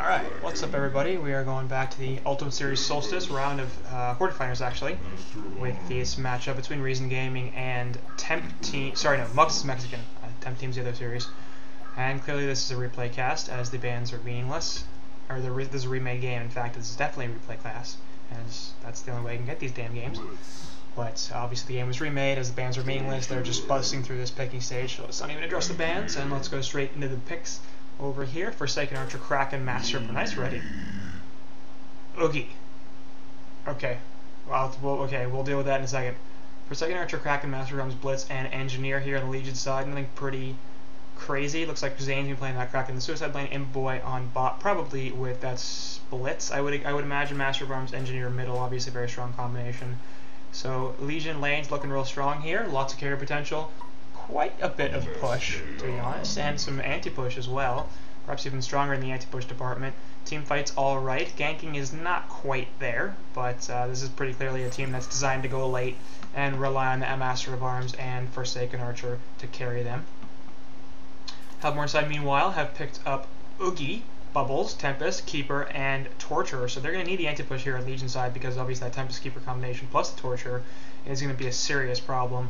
Alright, what's up everybody? We are going back to the Ultimate Series Solstice round of quarterfinals actually, with this matchup between Reason Gaming and Temp Team. Sorry, no, Mux is Mexican. Temp Team's the other series. And clearly this is a replay cast, as the bans are meaningless. Or this is a remade game. In fact, this is definitely a replay class, as that's the only way I can get these damn games. But obviously the game was remade, as the bans are meaningless. They're just busting through this picking stage, so let's not even address the bans, and let's go straight into the picks. Over here, Forsaken Archer, Kraken, Master of the Nice, ready. Oogie. Okay. We'll deal with that in a second. Forsaken Archer, Kraken, Master of Realms, Blitz, and Engineer here on the Legion side. Nothing pretty crazy. Looks like Zane's been playing that Kraken, the Suicide Lane, Imboy on bot, probably with that Blitz. I would imagine Master of Arms, Engineer middle, obviously very strong combination. So Legion lane's looking real strong here. Lots of carry potential. Quite a bit of push, to be honest, and some anti-push as well. Perhaps even stronger in the anti-push department. Team fight's alright. Ganking is not quite there, but this is pretty clearly a team that's designed to go late and rely on the Master of Arms and Forsaken Archer to carry them. Hellborn side, meanwhile, have picked up Oogie, Bubbles, Tempest, Keeper, and Torturer. So they're going to need the anti-push here on Legion side, because obviously that Tempest-Keeper combination plus the Torturer is going to be a serious problem.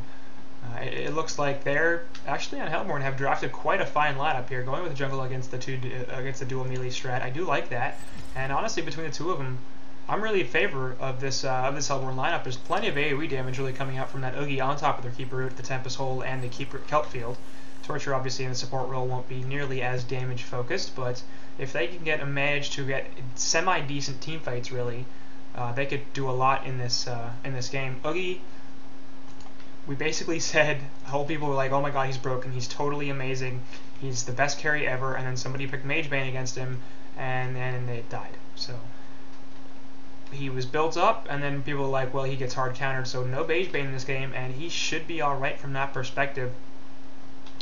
It looks like they're actually on Hellborn have drafted quite a fine lineup here, going with the jungle against the dual melee strat. I do like that, and honestly, between the two of them, I'm really in favor of this Hellborn lineup. There's plenty of AoE damage really coming out from that Oogie on top of their Keeper root, the Tempest Hole, and the Keeper Kelp Field. Torture obviously in the support role won't be nearly as damage focused, but if they can manage to get semi-decent team fights, really, they could do a lot in this game. Oogie. We basically said, the whole people were like, oh my god, he's broken, he's totally amazing, he's the best carry ever, and then somebody picked Mage Bane against him, and then it died. So, he was built up, and then people were like, well, he gets hard countered, so no Mage Bane in this game, and he should be alright from that perspective.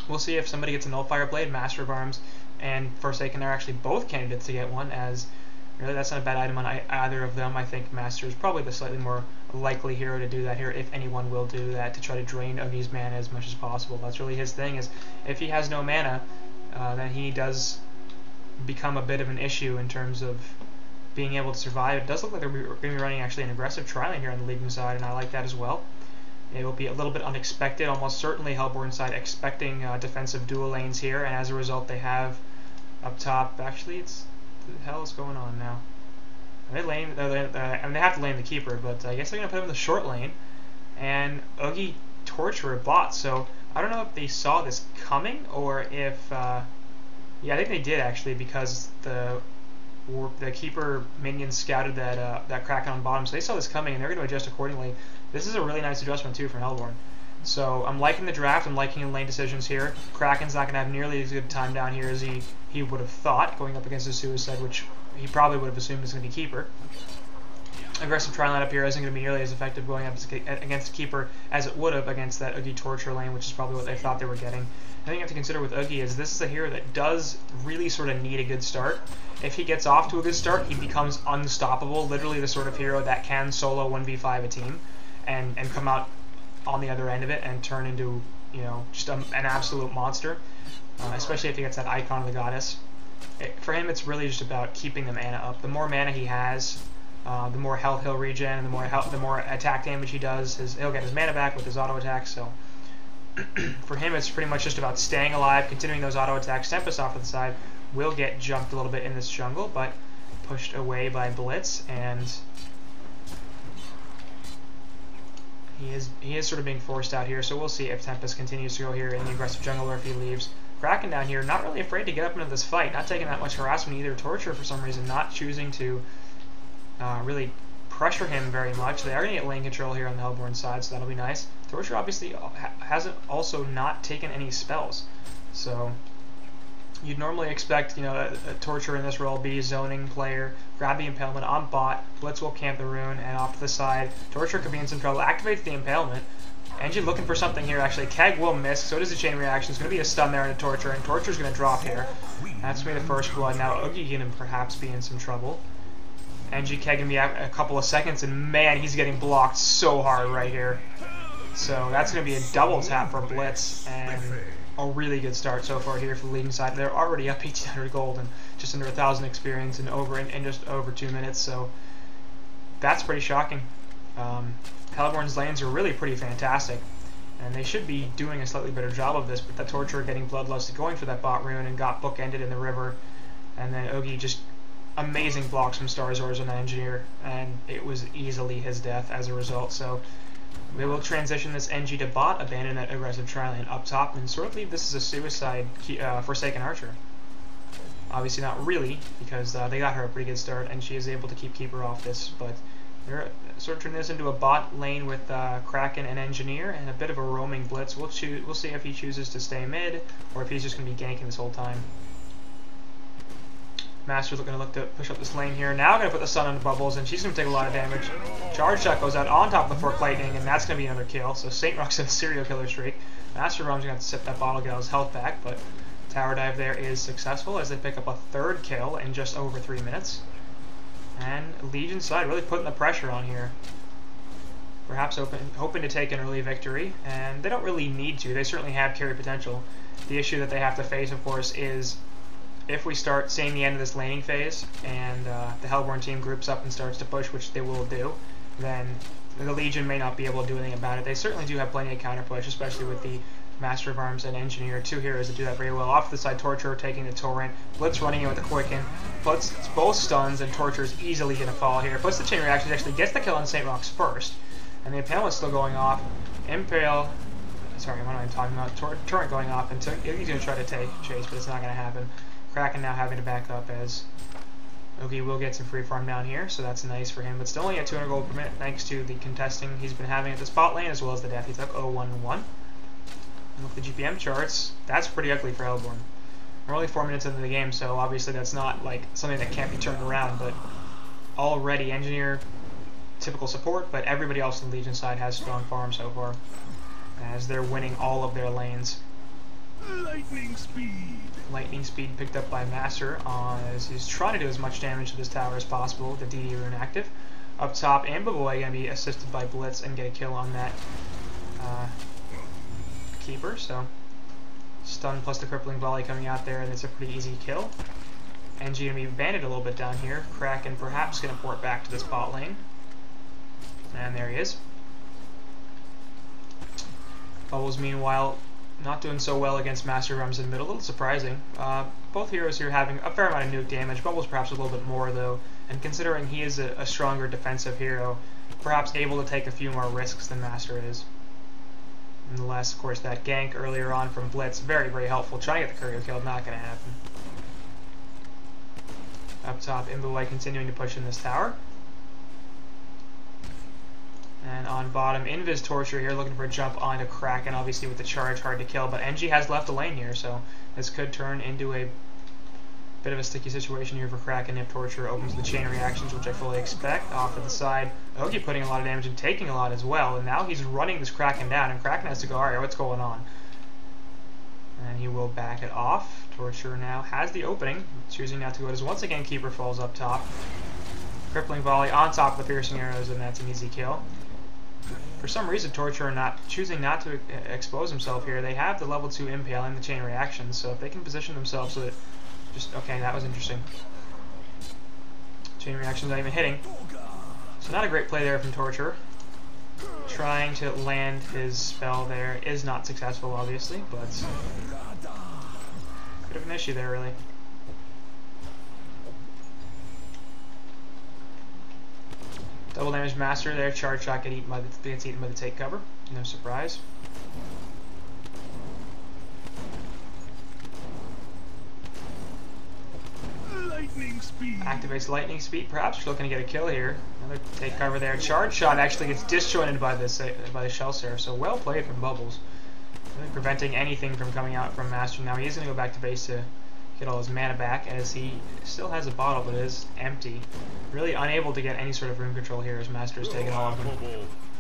We'll see if somebody gets a Nullfire Blade, Master of Arms, and Forsaken are actually both candidates to get one, as really that's not a bad item on either of them. I think Master is probably the slightly more likely hero to do that here, if anyone will do that, to try to drain Oogie's mana as much as possible. That's really his thing, is if he has no mana, then he does become a bit of an issue in terms of being able to survive. It does look like they're going to be running actually an aggressive tri-lane here on the Legion side, and I like that as well. It will be a little bit unexpected, almost certainly Hellborn side expecting defensive dual lanes here, and as a result they have up top, actually what the hell is going on now? Are they lane? I mean, they have to lane the Keeper, but I guess they're going to put him in the short lane. And Oogie Torturer bot, so I don't know if they saw this coming, or if... yeah, I think they did, actually, because the Keeper minions scouted that Kraken on bottom, so they saw this coming, and they're going to adjust accordingly. This is a really nice adjustment, too, from Hellborn. So I'm liking the draft, I'm liking the lane decisions here. Kraken's not going to have nearly as good time down here as he would have thought, going up against the Suicide, which he probably would have assumed was going to be Keeper. Aggressive tri-line up here isn't going to be nearly as effective going up against Keeper as it would have against that Oogie Torture lane, which is probably what they thought they were getting. The thing you have to consider with Oogie is this is a hero that does really sort of need a good start. If he gets off to a good start, he becomes unstoppable, literally the sort of hero that can solo 1v5 a team and come out on the other end of it and turn into, you know, just an absolute monster, especially if he gets that icon of the goddess. For him, it's really just about keeping the mana up. The more mana he has, the more health he'll regen, and the more attack damage he does. He'll get his mana back with his auto attacks. So for him, it's pretty much just about staying alive, continuing those auto attacks. Tempest off to the side will get jumped a little bit in this jungle, but pushed away by Blitz, and he is sort of being forced out here, so we'll see if Tempest continues to go here in the aggressive jungle or if he leaves. Kraken down here, not really afraid to get up into this fight, not taking that much harassment either. Torture, for some reason, not choosing to really pressure him very much. They are going to get lane control here on the Hellborn side, so that'll be nice. Torture obviously hasn't also not taken any spells, so you'd normally expect, you know, a Torture in this role be zoning player, grab the impalement on bot, Blitz will camp the rune, and off to the side. Torture could be in some trouble, activates the impalement. Angie looking for something here, actually. Keg will miss, so does the chain reaction. It's going to be a stun there and a Torture, and Torture's going to drop here. That's going to be the first blood. Now Oogie can perhaps be in some trouble. Angie Keg can be a couple of seconds, and man, he's getting blocked so hard right here. So that's going to be a double tap for Blitz, and a really good start so far here for the Legion side. They're already up 1,800 gold, and just under 1,000 experience in just over 2 minutes. So that's pretty shocking. Hellborn's lanes are really pretty fantastic, and they should be doing a slightly better job of this, but the Torturer getting Bloodlust going for that bot rune and got bookended in the river, and then Ogi just amazing blocks from Starzors on that Engineer, and it was easily his death as a result. So we will transition this NG to bot, abandon that aggressive tri-lane up top, and sort of leave this as a suicide Forsaken Archer. Obviously not really, because they got her a pretty good start, and she is able to keep Keeper off this, but they're sort of turning this into a bot lane with Kraken and Engineer, and a bit of a roaming blitz. We'll see if he chooses to stay mid, or if he's just going to be ganking this whole time. Master's looking to look to push up this lane here. Now going to put the Sun on the bubbles, and she's going to take a lot of damage. Charge Shot goes out on top of the Fork Lightning, and that's going to be another kill. So Saint Rock's in a serial killer streak. Master Realm's going to have to sip that bottle, get all his health back, but Tower Dive there is successful as they pick up a 3rd kill in just over 3 minutes. And Legion side really putting the pressure on here. Perhaps hoping to take an early victory, and they don't really need to. They certainly have carry potential. The issue that they have to face, of course, is if we start seeing the end of this laning phase and the Hellborn team groups up and starts to push, which they will do, then the Legion may not be able to do anything about it. They certainly do have plenty of counter push, especially with the Master of Arms and Engineer, 2 heroes that do that very well. Off to the side, Torturer taking the Torrent, Blitz running in with the Quicken, puts both stuns, and Torturer's easily going to fall here. Puts the chain reaction, actually gets the kill on St. Rock's first, and the Impale is still going off. Impale, sorry, what am I talking about? Torrent going off, and he's going to try to chase, but it's not going to happen. Kraken now having to back up as Ogi will get some free farm down here, so that's nice for him, but still only at 200 gold per minute thanks to the contesting he's been having at the spot lane, as well as the death he took, 0-1-1. And with the GPM charts, that's pretty ugly for Hellborn. We're only 4 minutes into the game, so obviously that's not like something that can't be turned around, but already Engineer, typical support, but everybody else on the Legion side has strong farm so far, as they're winning all of their lanes. Lightning speed. Lightning speed picked up by Master as he's trying to do as much damage to this tower as possible with the DD rune active. Up top, Ambaboy going to be assisted by Blitz and get a kill on that Keeper. So stun plus the crippling volley coming out there, and it's a pretty easy kill. NG going to be banded a little bit down here. Kraken perhaps going to port back to this bot lane. And there he is. Bubbles, meanwhile, not doing so well against Master Realms in middle. A little surprising. Both heroes here having a fair amount of nuke damage. Bubbles perhaps a little bit more, though. And considering he is a stronger defensive hero, perhaps able to take a few more risks than Master is. Nonetheless, of course, that gank earlier on from Blitz, very, very helpful. Trying to get the courier kill, not going to happen. Up top, Imbuwai continuing to push in this tower. And on bottom, Invis Torture here looking for a jump onto Kraken, obviously with the charge, hard to kill, but NG has left the lane here, so this could turn into a bit of a sticky situation here for Kraken if Torture opens the chain reactions, which I fully expect. Off to the side, Ogi putting a lot of damage and taking a lot as well, and now he's running this Kraken down, and Kraken has to go, alright, what's going on? And he will back it off. Torture now has the opening, choosing not to go as once again Keeper falls up top. Crippling volley on top of the piercing arrows, and that's an easy kill. For some reason, Torture choosing not to expose himself here. They have the level 2 impale and the chain reactions, so if they can position themselves so that okay, that was interesting. Chain reactions not even hitting. So not a great play there from Torture. Trying to land his spell there is not successful, obviously, but bit of an issue there, really. Double damage Master there. Charge shot gets eaten by the take cover. No surprise. Lightning speed. Activates lightning speed. Perhaps looking to get a kill here. Another take cover there. Charge shot actually gets disjointed by the Shell Seraph. So well played from Bubbles. Really preventing anything from coming out from Master. Now he is going to go back to base to get all his mana back, as he still has a bottle but is empty. Really unable to get any sort of rune control here as Master is taking all of them.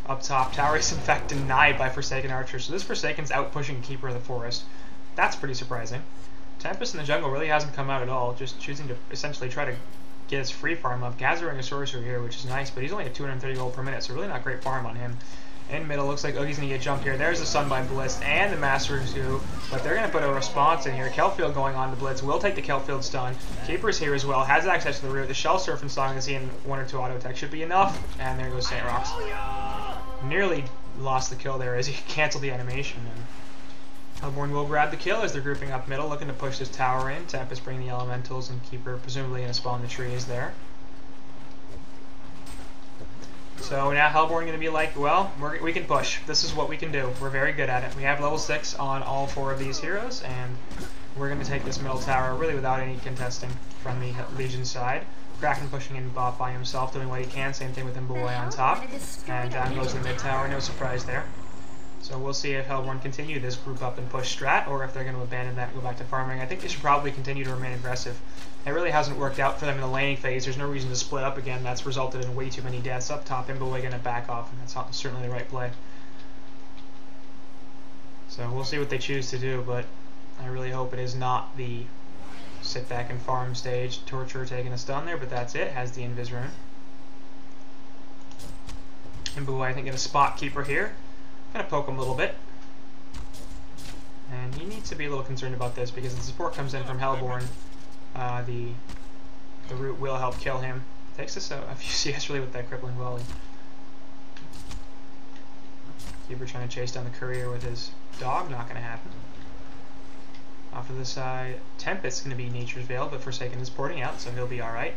Up top, tower is in fact denied by Forsaken Archer, so this Forsaken's out pushing Keeper of the Forest. That's pretty surprising. Tempest in the jungle really hasn't come out at all, just choosing to essentially try to get his free farm up. Gathering a Sorcerer here, which is nice, but he's only at 230 gold per minute, so really not great farm on him. In middle, looks like Oogie's going to get jumped here. There's the Stun by Blitz and the Master's Goo, but they're going to put a response in here. Kelfield going on to Blitz, will take the Kelfield stun. Keeper's here as well, has access to the root. The Shell Surf and Song is in 1 or 2 auto attack should be enough, and there goes St. Rocks. Nearly lost the kill there as he canceled the animation. And Hellborn will grab the kill as they're grouping up middle, looking to push this tower in. Tempest bringing the Elementals, and Keeper presumably going to spawn the trees there. So now Hellborn going to be like, well, we can push. This is what we can do. We're very good at it. We have level 6 on all 4 of these heroes, and we're going to take this middle tower really without any contesting from the Legion side. Kraken pushing in bot by himself, doing what he can. Same thing with Imboy on top. And down goes the mid tower. No surprise there. So we'll see if Hellborn continue this group up and push strat, or if they're going to abandon that and go back to farming. I think they should probably continue to remain aggressive. It really hasn't worked out for them in the laning phase. There's no reason to split up again. That's resulted in way too many deaths up top. Imboy going to back off, and that's certainly the right play. So we'll see what they choose to do, but I really hope it is not the sit back and farm stage. Torture taking a stun there, but that's it. Has the Invis rune. Imboy, I think, going to spot Keeper here. Going to poke him a little bit. And he needs to be a little concerned about this because the support comes in from Hellborn. The root will help kill him. Takes us a few CS really with that crippling volley. Keeper trying to chase down the courier with his dog, not going to happen. Off of the side, Tempest is going to be Nature's Veil, but Forsaken is porting out, so he'll be alright.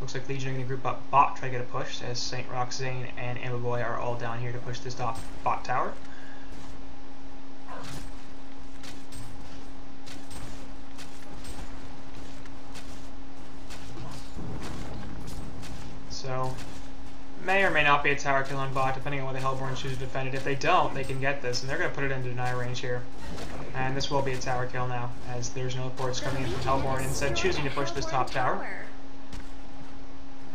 Looks like Legion are going to group up bot, try to get a push, as St. Rock, Zane, and Imboy are all down here to push this top bot tower. So, may or may not be a tower kill on bot, depending on what the Hellborn choose to defend it. If they don't, they can get this, and they're going to put it into deny range here. And this will be a tower kill now, as there's no ports coming in from Hellborn, instead choosing to push this top tower.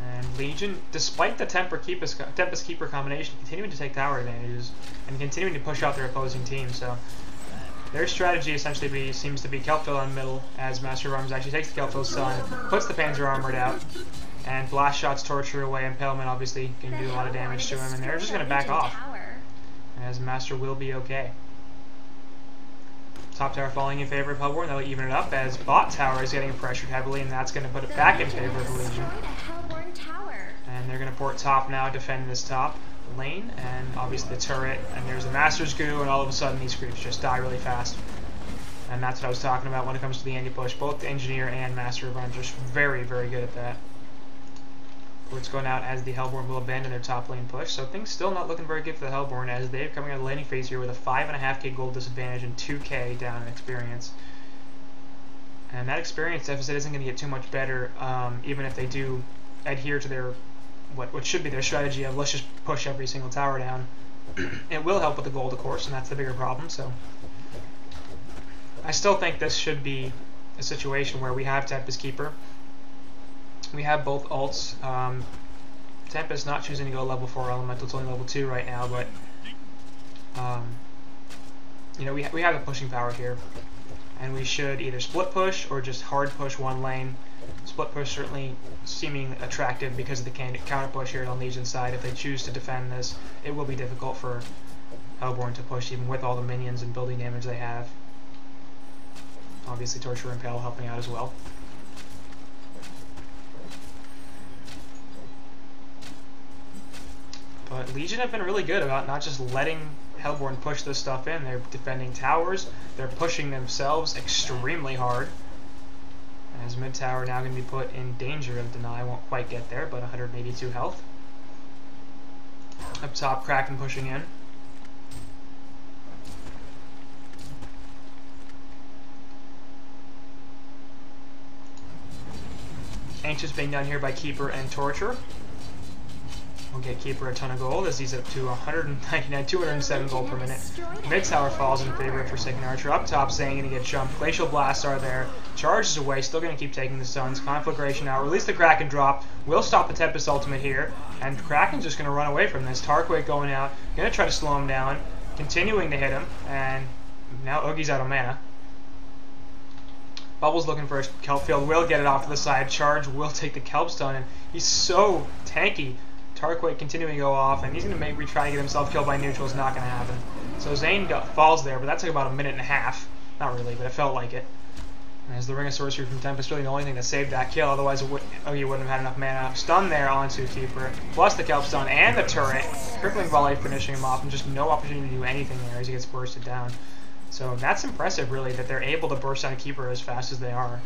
And Legion, despite the Tempest Keeper combination, continuing to take tower advantages, and continuing to push out their opposing team, so their strategy essentially seems to be Kelphill in the middle, as Master of Arms actually takes the Kelphill stun, puts the Panzer Armored out, and blast shots Torture away. Impalement obviously can do a lot of damage to him, and they're just going to back off, as Master will be okay. Top tower falling in favor of Hellborn, that'll even it up, as bot tower is getting pressured heavily, and that's going to put it back in favor of Legion. And they're going to port top now, defend this top lane, and obviously the turret, and there's the Master's Goo, and all of a sudden these creeps just die really fast. And that's what I was talking about when it comes to the anti-push. Both the Engineer and Master of Arms are very, very good at that. Port's going out as the Hellborn will abandon their top lane push, so things still not looking very good for the Hellborn, as they're coming out of the laning phase here with a 5.5k gold disadvantage and 2k down in experience. And that experience deficit isn't going to get too much better, even if they do adhere to their what should be their strategy of let's just push every single tower down. It will help with the gold, of course, and that's the bigger problem. So I still think this should be a situation where we have Tempest Keeper. We have both ults. Tempest not choosing to go level 4 elemental, it's only level 2 right now, but you know, we have the pushing power here, and we should either split push or just hard push one lane. Split push certainly seeming attractive because of the counter push here on Legion's side. If they choose to defend this, it will be difficult for Hellborn to push, even with all the minions and building damage they have. Obviously Torture and Impale helping out as well. But Legion have been really good about not just letting Hellborn push this stuff in. They're defending towers, they're pushing themselves extremely hard. As mid tower now going to be put in danger of deny, won't quite get there, but 182 health. Up top, Kraken pushing in. Anxious being done here by Keeper and Torture. We'll get Keeper a ton of gold as he's up to 199, 207 gold per minute. Mid tower falls in favor of Forsaken Archer. Up top, Zane going to get jumped. Glacial Blasts are there. Charges away, still going to keep taking the stuns. Conflagration now. Release the Kraken drop. Will stop the Tempest ultimate here. And Kraken's just going to run away from this. Tarquake going out. Going to try to slow him down. Continuing to hit him. And now Oogie's out of mana. Bubble's looking for a Kelpfield. Will get it off to the side. Charge will take the Kelp stun. And he's so tanky. Tarquate continuing to go off, and he's going to maybe try to get himself killed by neutral. Is not going to happen. So Zane falls there, but that took about a minute and a half. Not really, but it felt like it. As the Ring of Sorcery from Tempest really the only thing that saved that kill, otherwise he wouldn't have had enough mana. Stun there onto Keeper, plus the Kelp Stun and the turret. Crippling Volley finishing him off, and just no opportunity to do anything there as he gets bursted down. So that's impressive, really, that they're able to burst down a Keeper as fast as they are,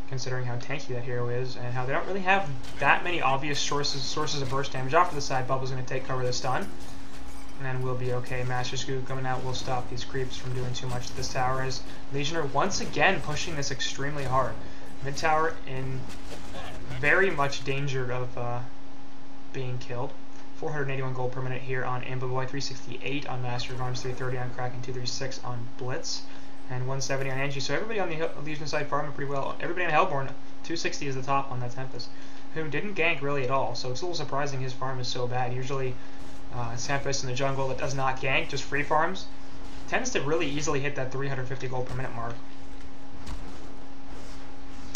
considering how tanky that hero is, and how they don't really have that many obvious sources of burst damage. Off to the side, Bubble's going to take cover of the stun, and then we'll be okay. Master Scoop coming out will stop these creeps from doing too much to this tower, as Legionnaire once again pushing this extremely hard. Mid tower in very much danger of being killed. 481 gold per minute here on Imba Boy, 368 on Master of Arms, 330 on Kraken, 236 on Blitz, and 170 on Angie. So everybody on the Legion side farming pretty well. Everybody on Hellborn, 260 is the top on that Tempest, who didn't gank really at all. So it's a little surprising his farm is so bad. Usually Tempest in the jungle that does not gank, just free farms, tends to really easily hit that 350 gold per minute mark.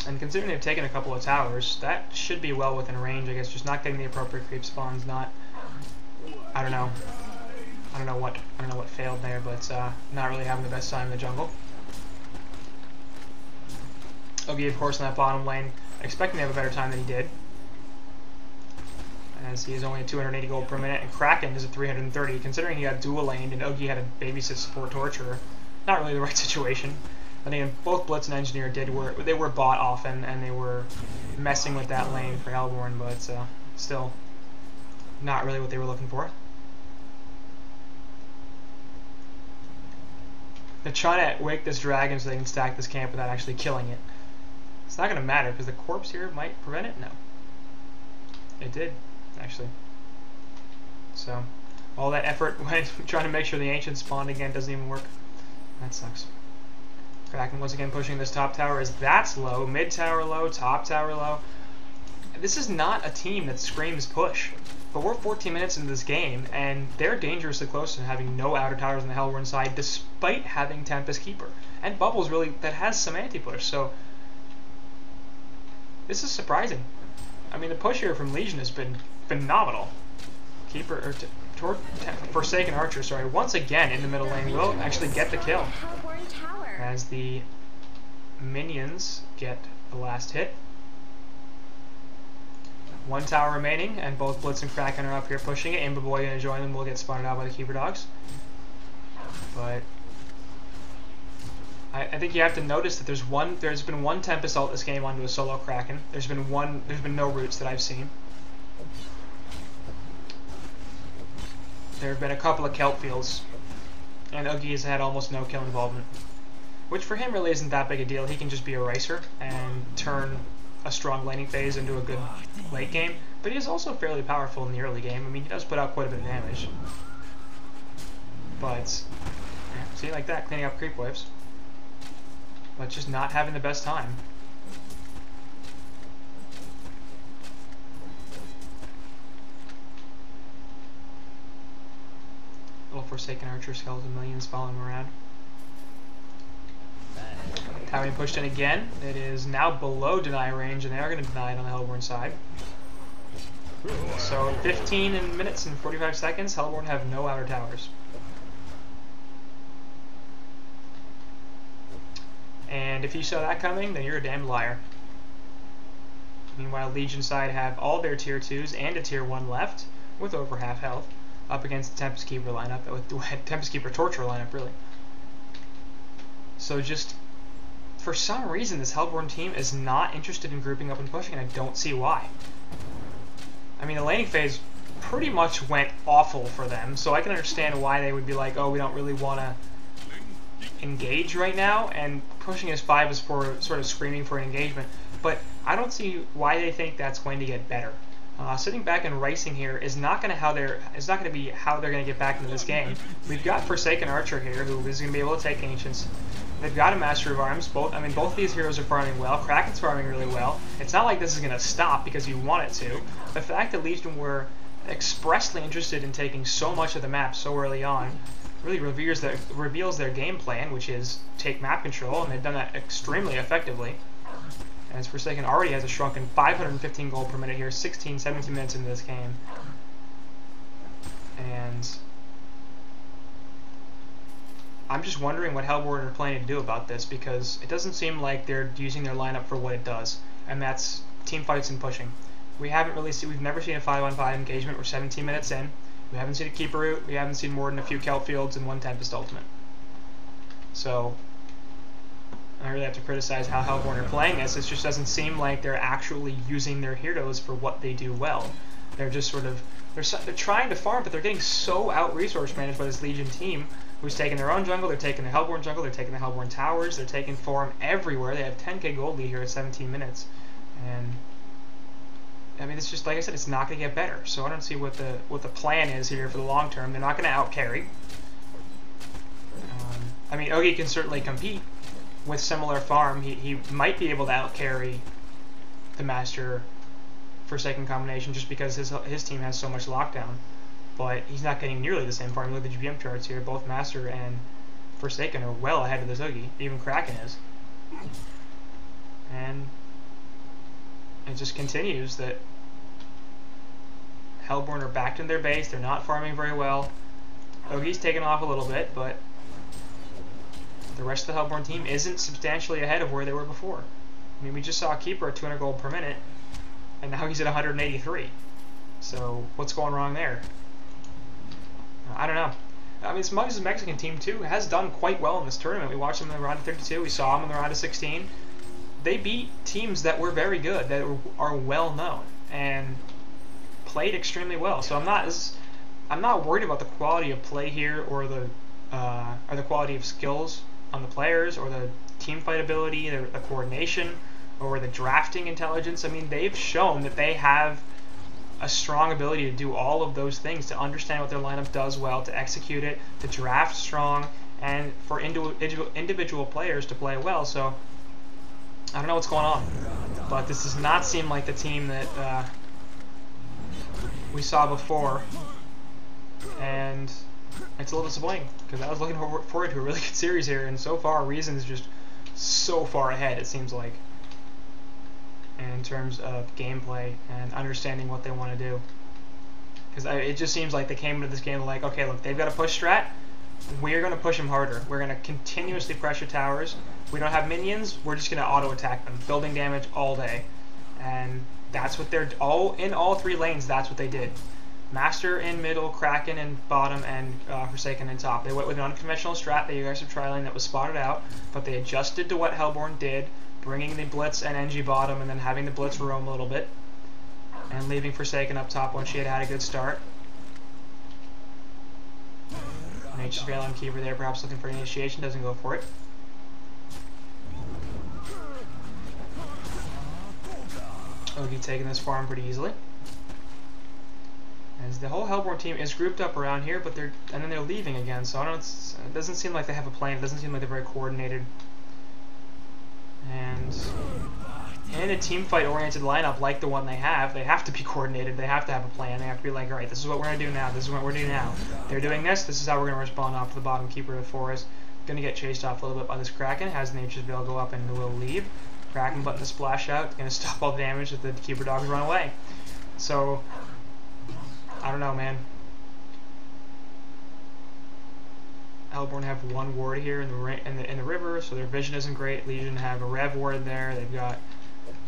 And considering they've taken a couple of towers, that should be well within range. I guess just not getting the appropriate creep spawns, not, I don't know what failed there, but not really having the best time in the jungle. Ogi, of course, in that bottom lane, expecting to have a better time than he did, as he is only at 280 gold per minute, and Kraken is at 330. Considering he got dual laned and Ogi had a babysit support Torturer, not really the right situation. I think both Blitz and Engineer they were bought often, and they were messing with that lane for Hellborn, but still not really what they were looking for. They're trying to wake this dragon so they can stack this camp without actually killing it. It's not going to matter, because the corpse here might prevent it? No. It did, actually. So, all that effort when trying to make sure the Ancient spawned again doesn't even work. That sucks. Kraken once again pushing this top tower as that's low, mid tower low, top tower low. This is not a team that screams push, but we're 14 minutes into this game and they're dangerously close to having no outer towers on the Hellborn side despite having Tempest Keeper. And Bubbles really, that has some anti-push, so this is surprising. I mean, the push here from Legion has been phenomenal. Keeper, or Forsaken Archer, sorry, once again in the middle lane will actually get the kill, as the minions get the last hit. One tower remaining, and both Blitz and Kraken are up here pushing it. Imba Boy gonna join them, will get spotted out by the Keeper Dogs. But I think you have to notice that there's been one Tempest ult this game onto a solo Kraken. There's been no roots that I've seen. There have been a couple of kelp fields, and Oogie has had almost no kill involvement, which for him really isn't that big a deal. He can just be a racer and turn a strong laning phase into a good late game, but he is also fairly powerful in the early game. I mean, he does put out quite a bit of damage. But, yeah, see, like that, cleaning up creep waves, but just not having the best time. Little Forsaken Archer skeleton millions following him around. Tower being pushed in again. It is now below deny range, and they are going to deny it on the Hellborn side. So 15 minutes and 45 seconds, Hellborn have no outer towers. And if you saw that coming, then you're a damn liar. Meanwhile, Legion side have all their tier 2s and a tier 1 left, with over half health, up against the Tempest Keeper lineup, with the Tempest Keeper Torturer lineup, really. So just, for some reason, this Hellborn team is not interested in grouping up and pushing, and I don't see why. I mean, the laning phase pretty much went awful for them, so I can understand why they would be like, oh, we don't really want to engage right now, and pushing as 5 is for sort of screaming for an engagement, but I don't see why they think that's going to get better. Sitting back and racing here is not going to be how they're going to get back into this game. We've got Forsaken Archer here, who is going to be able to take Ancients. They've got a Master of Arms. Both of these heroes are farming well. Kraken's farming really well. It's not like this is going to stop because you want it to. The fact that Legion were expressly interested in taking so much of the map so early on really reveals their game plan, which is take map control, and they've done that extremely effectively. As Forsaken already has a shrunken 515 gold per minute here, 17 minutes into this game. And I'm just wondering what Hellborn are planning to do about this, because it doesn't seem like they're using their lineup for what it does, and that's team fights and pushing. We've never seen a 5-on-5 engagement. We're 17 minutes in. We haven't seen a keeper route. We haven't seen more than a few kelp fields and one Tempest ultimate. So I really have to criticize how Hellborn are playing this. It just doesn't seem like they're actually using their heroes for what they do well. They're just sort of they're trying to farm, but they're getting so out-resource managed by this Legion team, who's taking their own jungle. They're taking the Hellborn jungle. They're taking the Hellborn towers. They're taking farm everywhere. They have 10k gold lead here at 17 minutes, and I mean, it's just, like I said, it's not going to get better. So I don't see what the plan is here for the long term. They're not going to out-carry. I mean, Ogi can certainly compete with similar farm. He might be able to out-carry the Master Forsaken combination just because his team has so much lockdown. But he's not getting nearly the same farm. Look at the GBM charts here. Both Master and Forsaken are well ahead of this Ogi. Even Kraken is. And it just continues that Hellborn are backed in their base. They're not farming very well. Ogi's taken off a little bit, but the rest of the Hellborn team isn't substantially ahead of where they were before. I mean, we just saw a keeper at 200 gold per minute, and now he's at 183. So what's going wrong there? I don't know. I mean, Smug's Mexican team, too, has done quite well in this tournament. We watched them in the round of 32. We saw them in the round of 16. They beat teams that were very good, that are well known, and played extremely well. So I'm not worried about the quality of play here, or the quality of skills on the players, or the team fight ability, the coordination, or the drafting intelligence. I mean, they've shown that they have a strong ability to do all of those things, to understand what their lineup does well, to execute it, to draft strong, and for individual players to play well. So I don't know what's going on, but this does not seem like the team that we saw before, and it's a little disappointing, because I was looking forward to a really good series here, and so far Reason is just so far ahead, it seems like, in terms of gameplay and understanding what they want to do. Because it just seems like they came into this game like, okay, look, they've got a push strat, we're going to push them harder. We're going to continuously pressure towers. We don't have minions, we're just going to auto-attack them, building damage all day. And that's what they're in all three lanes. That's what they did. Master in middle, Kraken in bottom, and Forsaken in top. They went with an unconventional strat that you guys are trialing that was spotted out, but they adjusted to what Hellborn did, bringing the Blitz and NG bottom, and then having the Blitz roam a little bit, and leaving Forsaken up top when she had a good start. Nature's Veil on Keeper there, perhaps looking for initiation, doesn't go for it. Ogi taking this farm pretty easily. As the whole Hellborn team is grouped up around here, but then they're leaving again. So I don't. It doesn't seem like they have a plan. It doesn't seem like they're very coordinated. And in a team fight oriented lineup like the one they have to be coordinated. They have to have a plan. They have to be like, all right, this is what we're gonna do now. This is what we're doing now. They're doing this. This is how we're gonna respond off to the bottom keeper of the forest. Gonna get chased off a little bit by this Kraken. Has Nature's Veil go up and will leave. Kraken button to splash out. Gonna stop all the damage that the keeper dogs run away. So I don't know, man. Hellborn have one ward here in the river, so their vision isn't great. Legion have a Rev ward there. They've got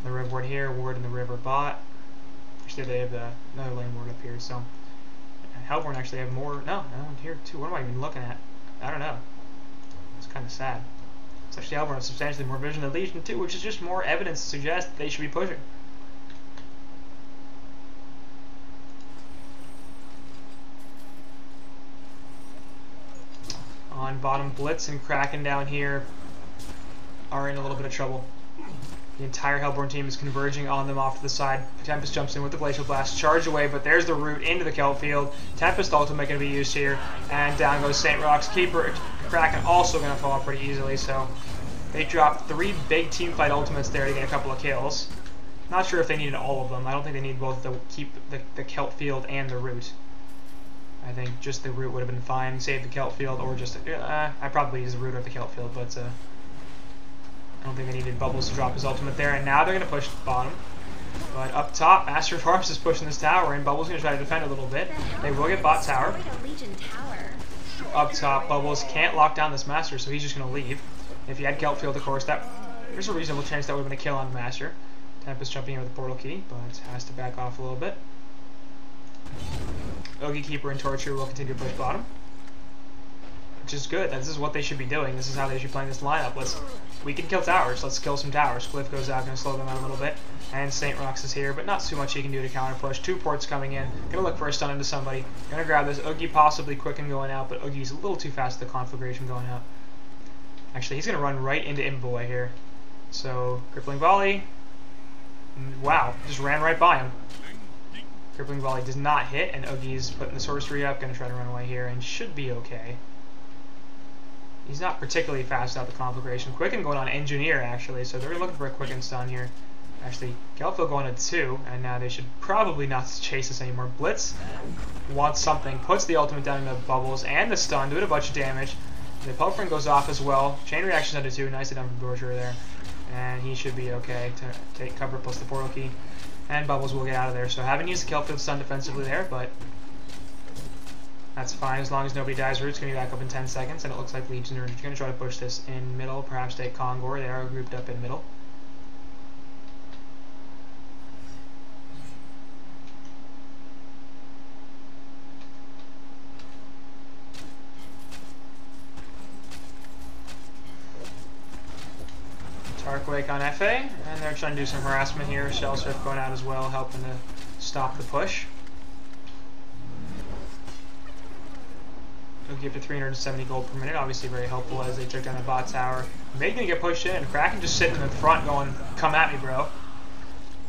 the Rev ward here, ward in the river bot. Actually, they have another lane ward up here. So Hellborn actually have more. No, here too. What am I even looking at? I don't know. It's kind of sad. It's actually Hellborn has substantially more vision than Legion too, which is just more evidence to suggest that they should be pushing. On bottom, Blitz and Kraken down here are in a little bit of trouble. The entire Hellborn team is converging on them off to the side. Tempest jumps in with the Glacial Blast, charge away, but there's the route into the kelp field. Tempest ultimate going to be used here, and down goes St. Rock's Keeper. Kraken also going to fall pretty easily, so they dropped 3 big team fight ultimates there to get a couple of kills. Not sure if they needed all of them. I don't think they need both the kelp field and the route. I think just the route would have been fine. Save the kelp field, or just I probably use the route or the kelp field, but I don't think they needed Bubbles to drop his ultimate there. And now they're going to push bottom. But up top, Master of Arms is pushing this tower in. Bubbles going to try to defend a little bit. They will get bot tower. Up top, Bubbles can't lock down this Master, so he's just going to leave. If he had Kelpfield, of course, there's a reasonable chance that would have been a kill on the Master. Tempest jumping in with the portal key, but has to back off a little bit. Oogie Keeper and Torture will continue to push bottom, which is good. This is what they should be doing. This is how they should play this lineup. We can kill towers. Let's kill some towers. Cliff goes out, going to slow them out a little bit. And St. Rox is here, but not too much he can do to counter push. 2 ports coming in. Going to look for a stun into somebody. Going to grab this. Oogie possibly quick and going out, but Oogie's a little too fast to the conflagration going out. Actually, he's going to run right into Imboy here. So, Crippling Volley. Wow, just ran right by him. Crippling Volley does not hit, and Oogie's putting the sorcery up, going to try to run away here, and should be okay. He's not particularly fast without the conflagration. Quicken going on Engineer, actually, so they're looking for a Quicken stun here. Actually, Kelphiel going to 2, and now they should probably not chase this anymore. Blitz wants something, puts the ultimate down into Bubbles, and the stun, doing a bunch of damage. The Pulverin goes off as well. Chain Reaction under 2, nicely done from Torture there. And he should be okay to take cover plus the portal key. And Bubbles will get out of there. So haven't used the Kelpfield stun defensively there, but that's fine as long as nobody dies. Root's going to be back up in 10 seconds, and it looks like Legion are going to try to push this in middle, perhaps take Kongor. They are grouped up in middle. Tarkwake on FA, and they're trying to do some harassment here. Shell Surf going out as well, helping to stop the push. They'll give to 370 gold per minute, obviously very helpful as they took down the bot tower. They're going to get pushed in, and Kraken just sitting in the front going, come at me, bro.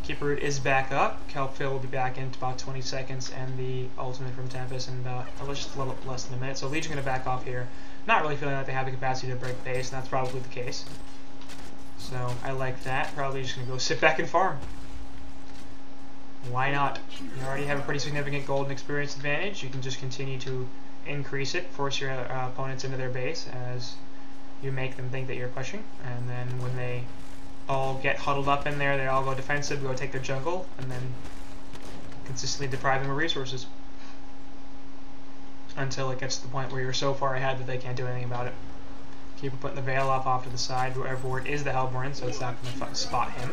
Keeper Root is back up. Kelpfield will be back in about 20 seconds, and the ultimate from Tempest in about just a little less than a minute. So Legion going to back off here. Not really feeling like they have the capacity to break base, and that's probably the case. So I like that. Probably just going to go sit back and farm. Why not? You already have a pretty significant gold and experience advantage. You can just continue to increase it, force your opponents into their base as you make them think that you're pushing. And then when they all get huddled up in there, they all go defensive, go take their jungle, and then consistently deprive them of resources. Until it gets to the point where you're so far ahead that they can't do anything about it. Keep putting the Veil up off to the side, wherever it is the Hellborn, so it's not going to spot him.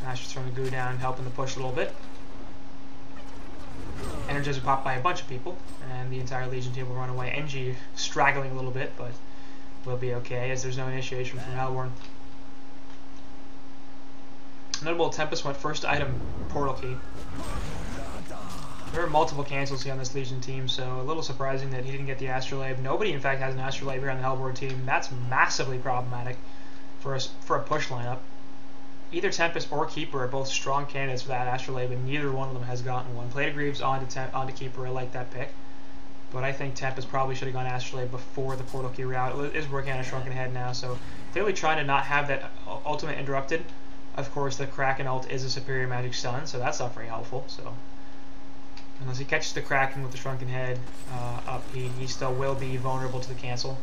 Asher's throwing the goo down, helping the push a little bit. Energizer popped by a bunch of people, and the entire Legion team will run away. NG straggling a little bit, but will be okay, as there's no initiation from Hellborn. Notable Tempest went first item, portal key. There are multiple cancels here on this Legion team, so a little surprising that he didn't get the Astrolabe. Nobody, in fact, has an Astrolabe here on the Hellborn team. That's massively problematic for a push lineup. Either Tempest or Keeper are both strong candidates for that Astrolabe, and neither one of them has gotten one. Plate of Greaves onto Keeper, I like that pick. But I think Tempest probably should have gone Astrolabe before the portal key route. It is working on a Shrunken Head now, so clearly trying to not have that ultimate interrupted. Of course, the Kraken ult is a superior magic stun, so that's not very helpful. So unless he catches the Kraken with the Shrunken Head up, he still will be vulnerable to the cancel.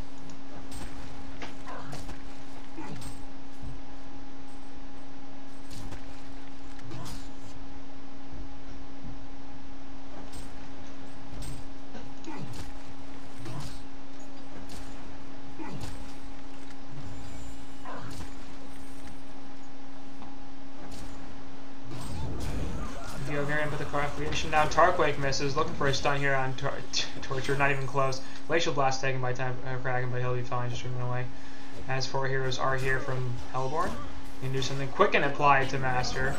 With the conflagration down, Tarkwake misses, looking for a stun here on Torture, not even close. Glacial Blast taken by Kraken, but he'll be fine, just moving away. As 4 heroes are here from Hellborn. You can do something quick and apply to Master,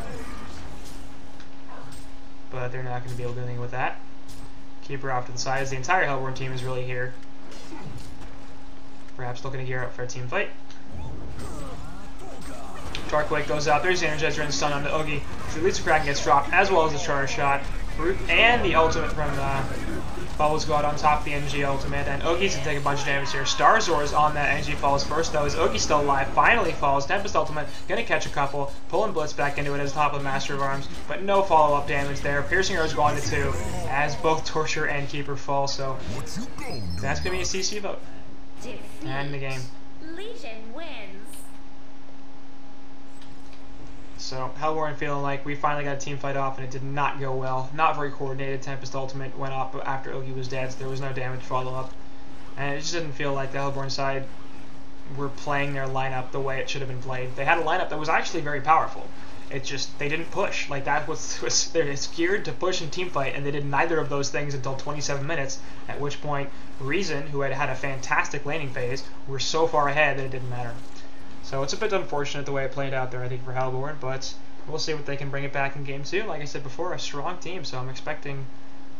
but they're not going to be able to do anything with that. Keeper off to the side, as the entire Hellborn team is really here. Perhaps looking to gear up for a team fight. Tarkwake goes out, there's the Energizer and the stun on the Oogie. So at least the Kraken gets dropped, as well as the charge shot. Root and the ultimate from Bubbles go out on top of the NG ultimate, and Oogie's gonna take a bunch of damage here. Starzor is on that NG falls first though, as Oogie's still alive, finally falls. Tempest ultimate, gonna catch a couple, pulling Blitz back into it as top of the Master of Arms, but no follow-up damage there. Piercing Arrows go on to 2, as both Torture and Keeper fall, so that's gonna be a CC vote. And the game. Legion wins. So Hellborn feeling like we finally got a team fight off, and it did not go well. Not very coordinated. Tempest Ultimate went up after Ogi was dead, so there was no damage follow-up. And it just didn't feel like the Hellborn side were playing their lineup the way it should have been played. They had a lineup that was actually very powerful. It just, they didn't push. Like, that was they're geared to push and team fight, and they did neither of those things until 27 minutes, at which point Reason, who had a fantastic laning phase, were so far ahead that it didn't matter. So it's a bit unfortunate the way it played out there, I think, for Hellborn, but we'll see what they can bring it back in Game 2. Like I said before, a strong team, so I'm expecting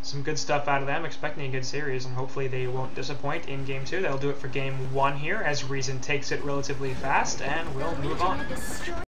some good stuff out of them, expecting a good series, and hopefully they won't disappoint in Game 2. They'll do it for Game 1 here, as Reason takes it relatively fast, and we'll move on.